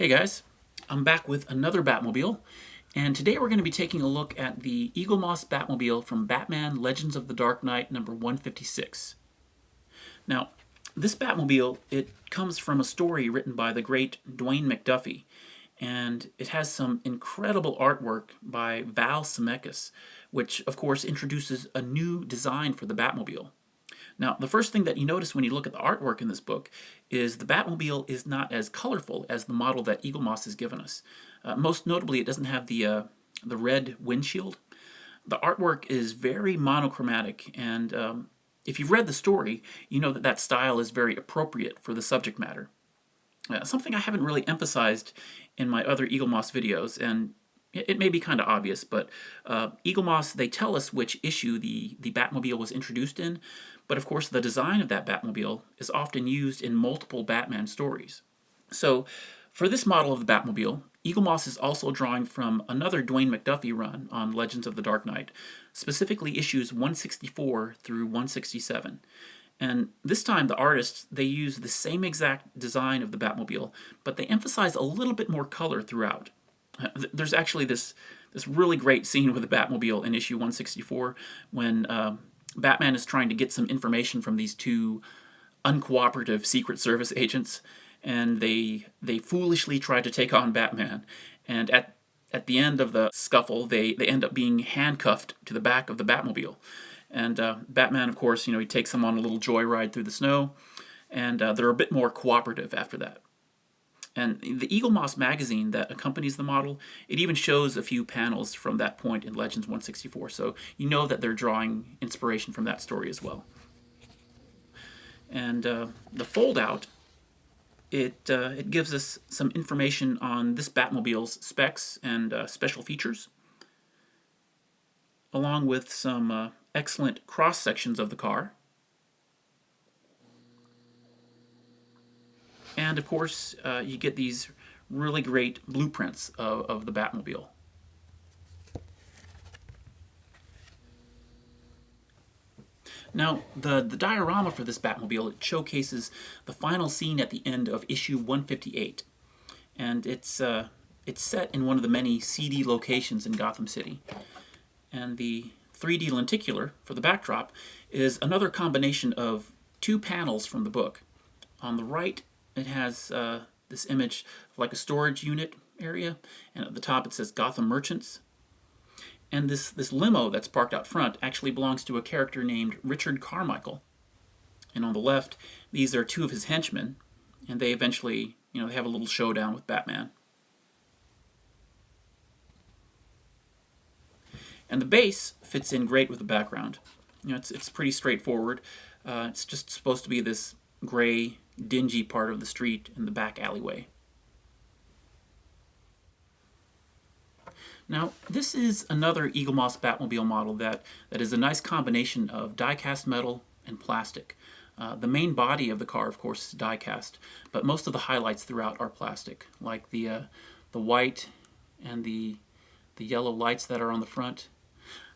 Hey guys, I'm back with another Batmobile, and today we're going to be taking a look at the Eaglemoss Batmobile from Batman Legends of the Dark Knight number 156. Now, this Batmobile, it comes from a story written by the great Dwayne McDuffie, and it has some incredible artwork by Val Semeiks, which of course introduces a new design for the Batmobile. Now, the first thing that you notice when you look at the artwork in this book is the Batmobile is not as colorful as the model that Eaglemoss has given us. Most notably, it doesn't have the red windshield. The artwork is very monochromatic, and if you've read the story, you know that that style is very appropriate for the subject matter. Something I haven't really emphasized in my other Eaglemoss videos, and it may be kind of obvious, but Eaglemoss, they tell us which issue the Batmobile was introduced in, but of course the design of that Batmobile is often used in multiple Batman stories. So for this model of the Batmobile, Eaglemoss is also drawing from another Dwayne McDuffie run on Legends of the Dark Knight, specifically issues 164 through 167. And this time the artists, they use the same exact design of the Batmobile, but they emphasize a little bit more color throughout. There's actually this really great scene with the Batmobile in issue 164 when Batman is trying to get some information from these two uncooperative Secret Service agents, and they foolishly try to take on Batman. And at the end of the scuffle, they end up being handcuffed to the back of the Batmobile. And Batman, of course, he takes them on a little joyride through the snow, and they're a bit more cooperative after that. And the Eaglemoss magazine that accompanies the model, it even shows a few panels from that point in Legends 164, so you know that they're drawing inspiration from that story as well. And the fold-out, it gives us some information on this Batmobile's specs and special features, along with some excellent cross-sections of the car. And of course, you get these really great blueprints of the Batmobile. Now, the diorama for this Batmobile, it showcases the final scene at the end of issue 158. And it's set in one of the many seedy locations in Gotham City. And the 3D lenticular for the backdrop is another combination of two panels from the book. On the right, it has this image of like a storage unit area, and at the top it says Gotham Merchants. And this limo that's parked out front actually belongs to a character named Richard Carmichael. And on the left, these are two of his henchmen, and they eventually, they have a little showdown with Batman. And the base fits in great with the background. It's pretty straightforward. It's just supposed to be this gray, dingy part of the street in the back alleyway. Now, this is another Eaglemoss Batmobile model that is a nice combination of die-cast metal and plastic. The main body of the car, of course, is die-cast, but most of the highlights throughout are plastic, like the white and the yellow lights that are on the front.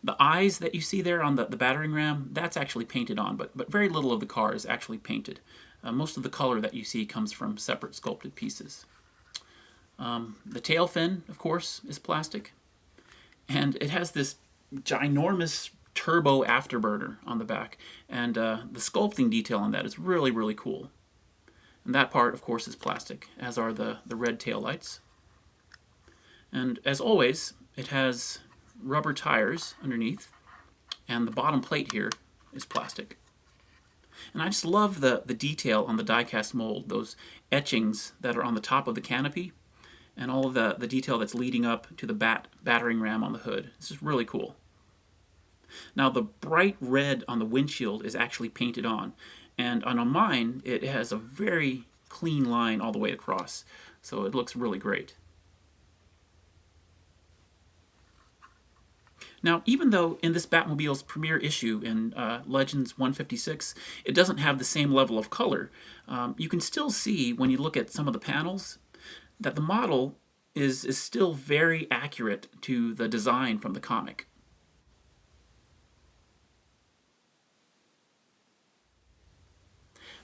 The eyes that you see there on the battering ram, that's actually painted on, but very little of the car is actually painted. Most of the color that you see comes from separate sculpted pieces. The tail fin, of course, is plastic. And it has this ginormous turbo afterburner on the back. And the sculpting detail on that is really, really cool. And that part, of course, is plastic, as are the red tail lights. And as always, it has rubber tires underneath. And the bottom plate here is plastic. And I just love the detail on the die-cast mold, those etchings that are on the top of the canopy, and all of the detail that's leading up to the battering ram on the hood. This is really cool. Now, the bright red on the windshield is actually painted on, and on mine, it has a very clean line all the way across, so it looks really great. Now, even though in this Batmobile's premiere issue in Legends 156, it doesn't have the same level of color, you can still see when you look at some of the panels that the model is still very accurate to the design from the comic.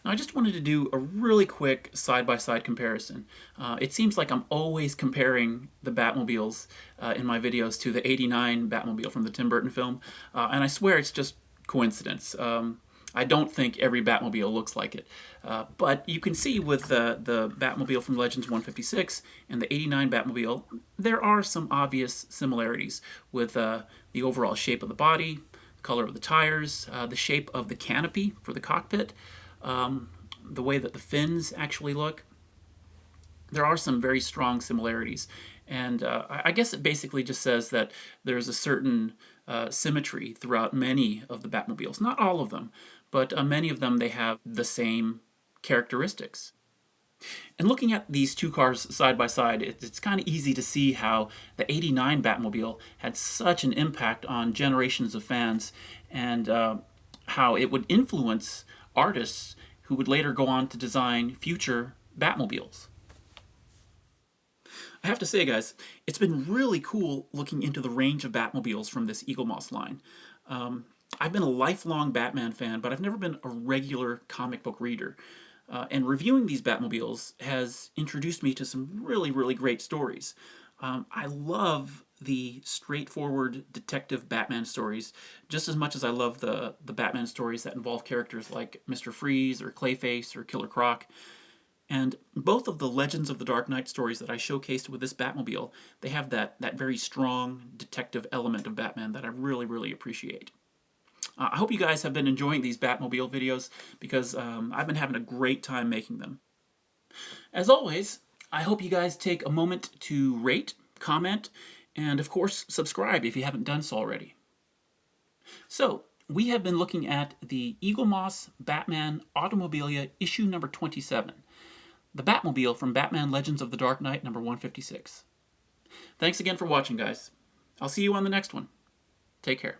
Now, I just wanted to do a really quick side-by-side comparison. It seems like I'm always comparing the Batmobiles in my videos to the '89 Batmobile from the Tim Burton film, and I swear it's just coincidence. I don't think every Batmobile looks like it. But you can see with the Batmobile from Legends 156 and the '89 Batmobile, there are some obvious similarities with the overall shape of the body, color of the tires, the shape of the canopy for the cockpit, the way that the fins actually look. There are some very strong similarities. And I guess it basically just says that there's a certain symmetry throughout many of the Batmobiles. Not all of them, but many of them, they have the same characteristics. And looking at these two cars side by side, it's kind of easy to see how the '89 Batmobile had such an impact on generations of fans, and how it would influence artists who would later go on to design future Batmobiles. I have to say, guys, it's been really cool looking into the range of Batmobiles from this Eaglemoss line. I've been a lifelong Batman fan, but I've never been a regular comic book reader. And reviewing these Batmobiles has introduced me to some really, really great stories. I love the straightforward detective Batman stories just as much as I love the Batman stories that involve characters like Mr. Freeze or Clayface or Killer Croc. And both of the Legends of the Dark Knight stories that I showcased with this Batmobile, they have that very strong detective element of Batman that I really, really appreciate. I hope you guys have been enjoying these Batmobile videos because I've been having a great time making them. As always, I hope you guys take a moment to rate, comment, and of course subscribe if you haven't done so already. So, we have been looking at the Eaglemoss Batman Automobilia Issue number 27, the Batmobile from Batman Legends of the Dark Knight number 156. Thanks again for watching, guys. I'll see you on the next one. Take care.